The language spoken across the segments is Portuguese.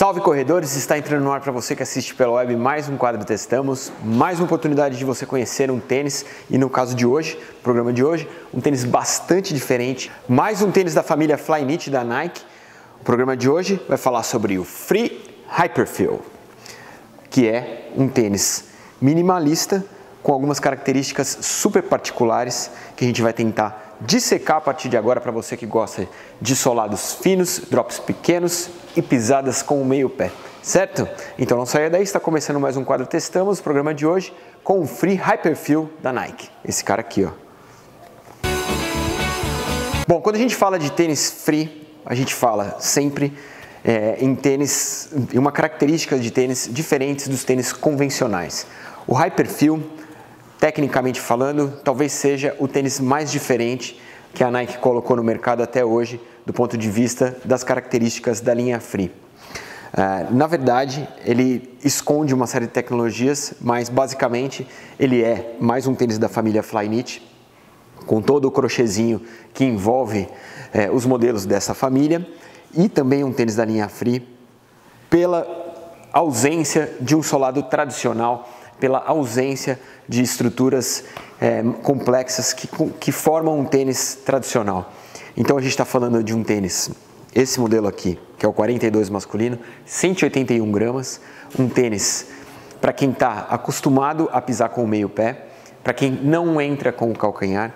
Salve corredores, está entrando no ar para você que assiste pela web mais um quadro Testamos, mais uma oportunidade de você conhecer um tênis e no caso de hoje, programa de hoje, um tênis bastante diferente, mais um tênis da família Flyknit da Nike. O programa de hoje vai falar sobre o Free Hyperfeel, que é um tênis minimalista com algumas características super particulares que a gente vai tentar dissecar a partir de agora para você que gosta de solados finos, drops pequenos e pisadas com o meio pé, certo? Então não saia daí, está começando mais um quadro Testamos, o programa de hoje com o Free Hyperfeel da Nike, esse cara aqui, ó. Bom, quando a gente fala de tênis free, a gente fala sempre em tênis, em uma característica de tênis diferentes dos tênis convencionais. O Hyperfeel, tecnicamente falando, talvez seja o tênis mais diferente que a Nike colocou no mercado até hoje, do ponto de vista das características da linha Free. Na verdade, ele esconde uma série de tecnologias, mas basicamente ele é mais um tênis da família Flyknit, com todo o crochêzinho que envolve os modelos dessa família, e também um tênis da linha Free, pela ausência de um solado tradicional, pela ausência de estruturas complexas que formam um tênis tradicional. Então a gente está falando de um tênis, esse modelo aqui, que é o 42 masculino, 181 gramas, um tênis para quem está acostumado a pisar com o meio pé, para quem não entra com o calcanhar,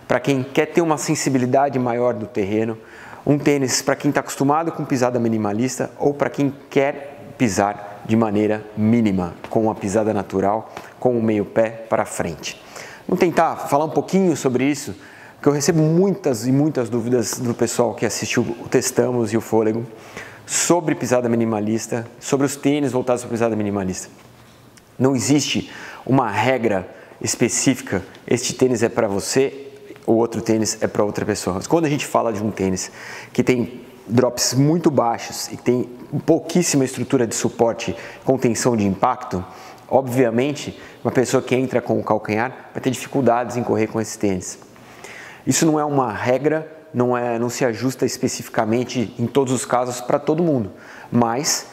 para quem quer ter uma sensibilidade maior do terreno, um tênis para quem está acostumado com pisada minimalista ou para quem quer pisar de maneira mínima, com uma pisada natural, com o meio pé para frente. Vamos tentar falar um pouquinho sobre isso, porque eu recebo muitas e muitas dúvidas do pessoal que assistiu o Testamos e o Fôlego sobre pisada minimalista, sobre os tênis voltados para pisada minimalista. Não existe uma regra específica, este tênis é para você, o outro tênis é para outra pessoa. Mas quando a gente fala de um tênis que tem drops muito baixos e tem pouquíssima estrutura de suporte com tensão de impacto, obviamente uma pessoa que entra com o calcanhar vai ter dificuldades em correr com esse tênis. Isso não é uma regra, não se ajusta especificamente em todos os casos para todo mundo, mas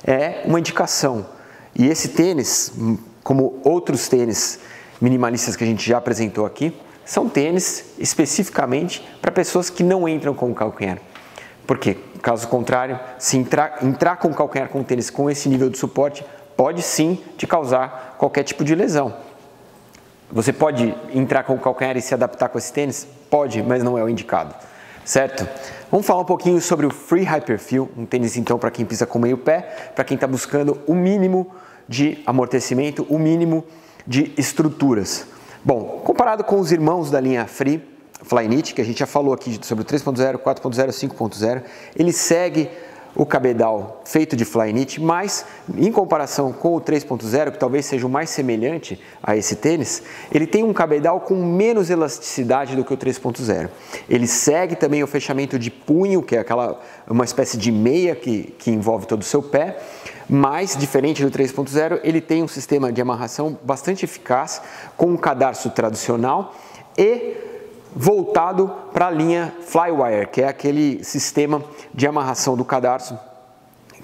é uma indicação. E esse tênis, como outros tênis minimalistas que a gente já apresentou aqui, são tênis especificamente para pessoas que não entram com o calcanhar. Porque, caso contrário, se entrar com o calcanhar com o tênis com esse nível de suporte, pode sim te causar qualquer tipo de lesão. Você pode entrar com o calcanhar e se adaptar com esse tênis? Pode, mas não é o indicado, certo? Vamos falar um pouquinho sobre o Free Hyperfeel, um tênis então para quem pisa com meio pé, para quem está buscando o mínimo de amortecimento, o mínimo de estruturas. Bom, comparado com os irmãos da linha Free, Flyknit, que a gente já falou aqui sobre o 3.0, 4.0, 5.0, ele segue o cabedal feito de Flyknit, mas em comparação com o 3.0, que talvez seja o mais semelhante a esse tênis, ele tem um cabedal com menos elasticidade do que o 3.0. Ele segue também o fechamento de punho, que é uma espécie de meia que envolve todo o seu pé, mas, diferente do 3.0, ele tem um sistema de amarração bastante eficaz, com um cadarço tradicional e voltado para a linha Flywire, que é aquele sistema de amarração do cadarço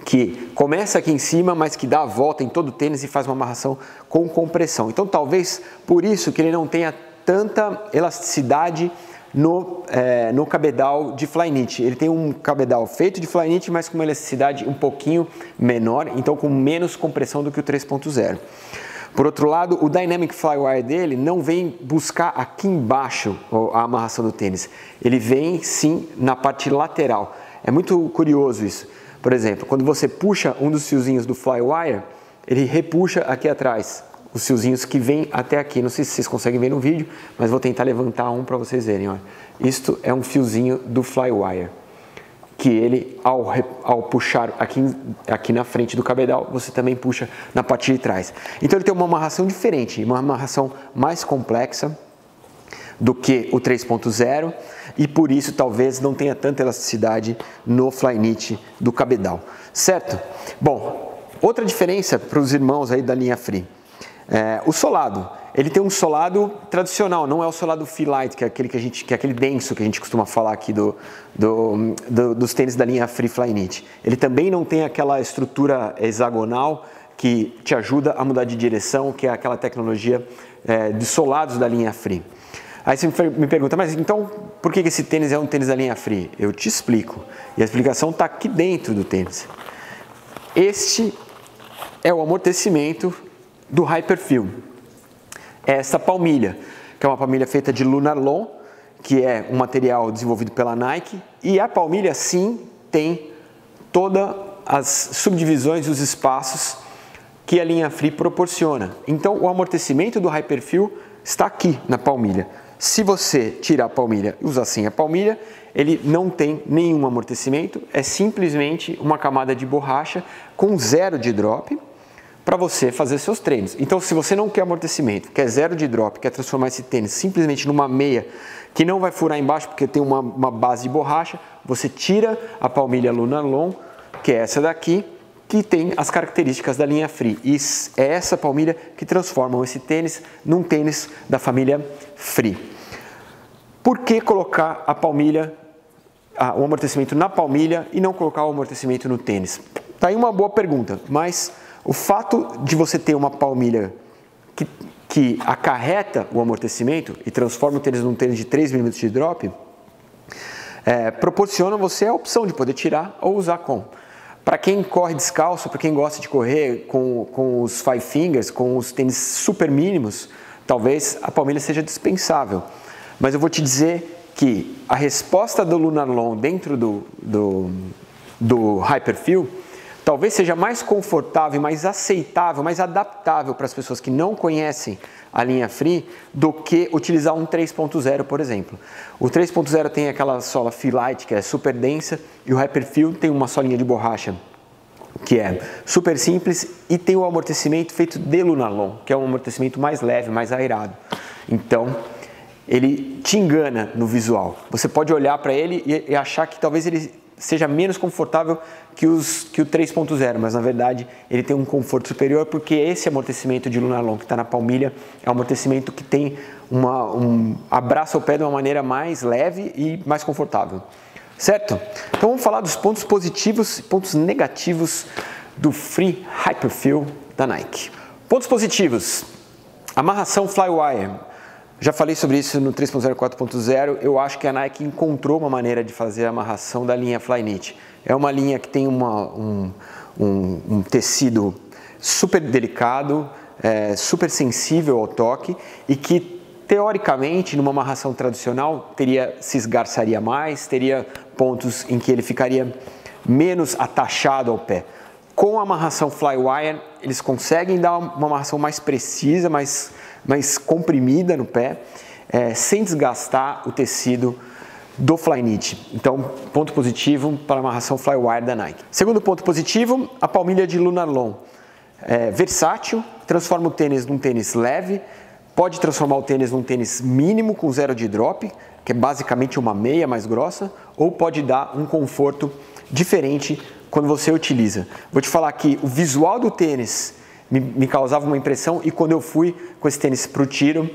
que começa aqui em cima, mas que dá a volta em todo o tênis e faz uma amarração com compressão. Então, talvez por isso que ele não tenha tanta elasticidade no cabedal de Flyknit. Ele tem um cabedal feito de Flyknit, mas com uma elasticidade um pouquinho menor, então com menos compressão do que o 3.0. Por outro lado, o Dynamic Flywire dele não vem buscar aqui embaixo a amarração do tênis. Ele vem sim na parte lateral. É muito curioso isso. Por exemplo, quando você puxa um dos fiozinhos do Flywire, ele repuxa aqui atrás os fiozinhos que vêm até aqui. Não sei se vocês conseguem ver no vídeo, mas vou tentar levantar um para vocês verem. Ó. Isto é um fiozinho do Flywire, que ele, ao puxar aqui na frente do cabedal, você também puxa na parte de trás. Então ele tem uma amarração diferente, uma amarração mais complexa do que o 3.0 e por isso talvez não tenha tanta elasticidade no Flyknit do cabedal, certo? Bom, outra diferença para os irmãos aí da linha Free. O solado, ele tem um solado tradicional, não é o solado Freelite, que é aquele denso que a gente costuma falar aqui dos tênis da linha Free Flyknit. Ele também não tem aquela estrutura hexagonal que te ajuda a mudar de direção, que é aquela tecnologia de solados da linha Free. Aí você me pergunta, mas então por que esse tênis é um tênis da linha Free? Eu te explico. E a explicação está aqui dentro do tênis. Este é o amortecimento do Hyperfeel. É essa palmilha, que é uma palmilha feita de Lunarlon, que é um material desenvolvido pela Nike. E a palmilha, sim, tem todas as subdivisões e os espaços que a linha Free proporciona. Então, o amortecimento do Hyperfeel está aqui na palmilha. Se você tirar a palmilha e usar sem a palmilha, ele não tem nenhum amortecimento, é simplesmente uma camada de borracha com zero de drop para você fazer seus treinos. Então, se você não quer amortecimento, quer zero de drop, quer transformar esse tênis simplesmente numa meia que não vai furar embaixo porque tem uma base de borracha, você tira a palmilha Lunarlon, que é essa daqui, que tem as características da linha Free. E é essa palmilha que transforma esse tênis num tênis da família Free. Por que colocar a palmilha, o amortecimento na palmilha e não colocar o amortecimento no tênis? Tá aí uma boa pergunta, mas o fato de você ter uma palmilha que acarreta o amortecimento e transforma o tênis num tênis de 3 mm de drop, proporciona você a opção de poder tirar ou usar com. Para quem corre descalço, para quem gosta de correr com os Five Fingers, com os tênis super mínimos, talvez a palmilha seja dispensável. Mas eu vou te dizer que a resposta do Lunarlon dentro do Hyperfeel talvez seja mais confortável, mais aceitável, mais adaptável para as pessoas que não conhecem a linha Free do que utilizar um 3.0, por exemplo. O 3.0 tem aquela sola Freelite, que é super densa, e o Hyperfeel tem uma solinha de borracha que é super simples e tem o amortecimento feito de Lunarlon, que é um amortecimento mais leve, mais aerado. Então, ele te engana no visual. Você pode olhar para ele e achar que talvez ele seja menos confortável que o 3.0, mas na verdade ele tem um conforto superior porque esse amortecimento de Lunarlon que está na palmilha é um amortecimento que tem abraça o pé de uma maneira mais leve e mais confortável. Certo? Então vamos falar dos pontos positivos e pontos negativos do Free Hyperfeel da Nike. Pontos positivos: amarração Flywire. Já falei sobre isso no 3.0 e 4.0, eu acho que a Nike encontrou uma maneira de fazer a amarração da linha Flyknit. É uma linha que tem um tecido super delicado, super sensível ao toque e que, teoricamente, numa amarração tradicional, se esgarçaria mais, teria pontos em que ele ficaria menos atachado ao pé. Com a amarração Flywire, eles conseguem dar uma amarração mais precisa, mais comprimida no pé, sem desgastar o tecido do Flyknit. Então, ponto positivo para a amarração Flywire da Nike. Segundo ponto positivo, a palmilha de Lunarlon. Versátil, transforma o tênis num tênis leve, pode transformar o tênis num tênis mínimo com zero de drop, que é basicamente uma meia mais grossa, ou pode dar um conforto diferente quando você utiliza. Vou te falar que o visual do tênis me causava uma impressão e quando eu fui com esse tênis para o tiro,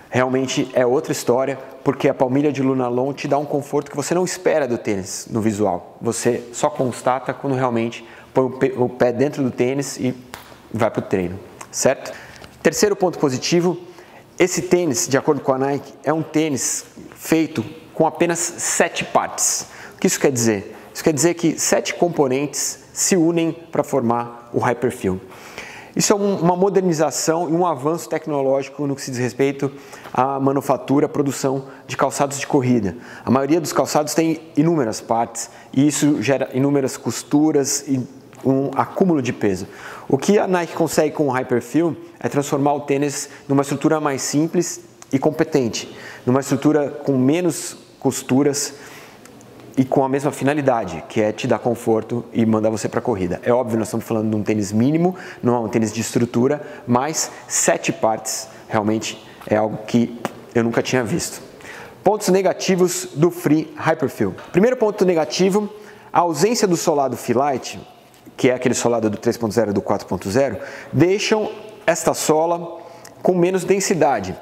realmente é outra história, porque a palmilha de Lunarlon te dá um conforto que você não espera do tênis no visual. Você só constata quando realmente põe o pé dentro do tênis e vai para o treino, certo? Terceiro ponto positivo, esse tênis, de acordo com a Nike, é um tênis feito com apenas 7 partes. O que isso quer dizer? Isso quer dizer que 7 componentes se unem para formar o Hyperfeel. Isso é uma modernização e um avanço tecnológico no que se diz respeito à manufatura, à produção de calçados de corrida. A maioria dos calçados tem inúmeras partes e isso gera inúmeras costuras e um acúmulo de peso. O que a Nike consegue com o Hyperfeel é transformar o tênis numa estrutura mais simples e competente, numa estrutura com menos costuras e com a mesma finalidade, que é te dar conforto e mandar você para a corrida. É óbvio, nós estamos falando de um tênis mínimo, não é um tênis de estrutura, mas 7 partes realmente é algo que eu nunca tinha visto. Pontos negativos do Free Hyperfeel. Primeiro ponto negativo, a ausência do solado Freelite, que é aquele solado do 3.0 e do 4.0, deixam esta sola com menos densidade.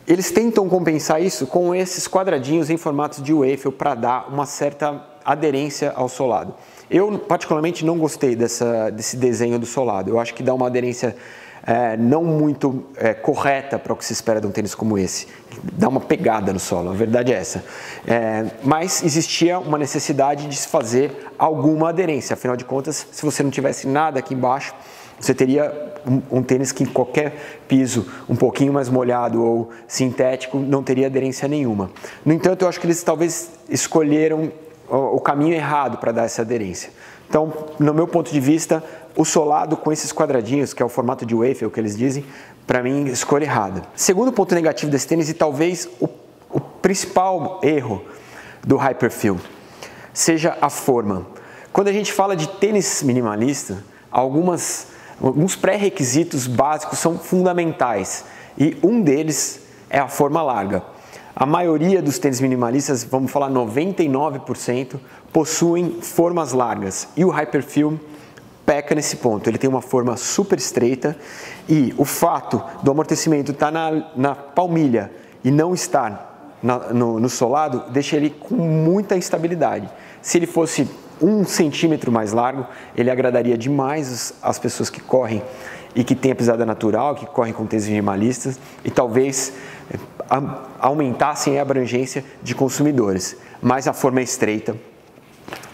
Eles tentam compensar isso com esses quadradinhos em formato de waffle para dar uma certa aderência ao solado. Eu particularmente não gostei desse desenho do solado. Eu acho que dá uma aderência não muito correta para o que se espera de um tênis como esse. Dá uma pegada no solo, a verdade é essa. Mas existia uma necessidade de se fazer alguma aderência. Afinal de contas, se você não tivesse nada aqui embaixo, você teria um tênis que em qualquer piso um pouquinho mais molhado ou sintético não teria aderência nenhuma. No entanto, eu acho que eles talvez escolheram o caminho errado para dar essa aderência. Então, no meu ponto de vista, o solado com esses quadradinhos, que é o formato de waffle que eles dizem, para mim, escolha errada. Segundo ponto negativo desse tênis, e talvez o principal erro do Hyperfeel, seja a forma. Quando a gente fala de tênis minimalista, alguns pré-requisitos básicos são fundamentais, e um deles é a forma larga. A maioria dos tênis minimalistas, vamos falar 99%, possuem formas largas, e o Hyperfeel peca nesse ponto. Ele tem uma forma super estreita, e o fato do amortecimento estar na palmilha e não estar no solado deixa ele com muita instabilidade. Se ele fosse 1 centímetro mais largo, ele agradaria demais as pessoas que correm e que têm a pisada natural, que correm com tênis minimalistas, e talvez aumentassem a abrangência de consumidores. Mas a forma é estreita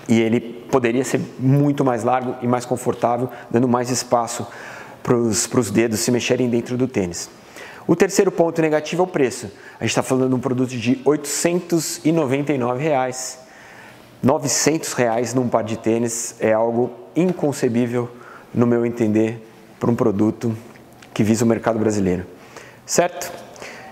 e ele poderia ser muito mais largo e mais confortável, dando mais espaço para os dedos se mexerem dentro do tênis. O terceiro ponto negativo é o preço. A gente está falando de um produto de R$ 899. R$ 900 num par de tênis é algo inconcebível, no meu entender, para um produto que visa o mercado brasileiro. Certo?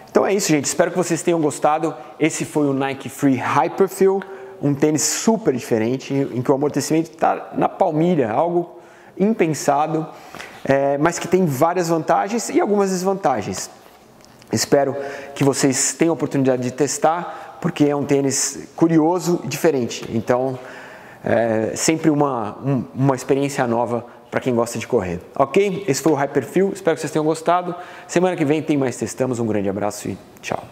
Então é isso, gente. Espero que vocês tenham gostado. Esse foi o Nike Free Hyperfeel, um tênis super diferente, em que o amortecimento está na palmilha, algo impensado, mas que tem várias vantagens e algumas desvantagens. Espero que vocês tenham a oportunidade de testar, porque é um tênis curioso e diferente. Então, sempre uma experiência nova para quem gosta de correr. Ok? Esse foi o Hyperfeel. Espero que vocês tenham gostado. Semana que vem tem mais Testamos. Um grande abraço e tchau.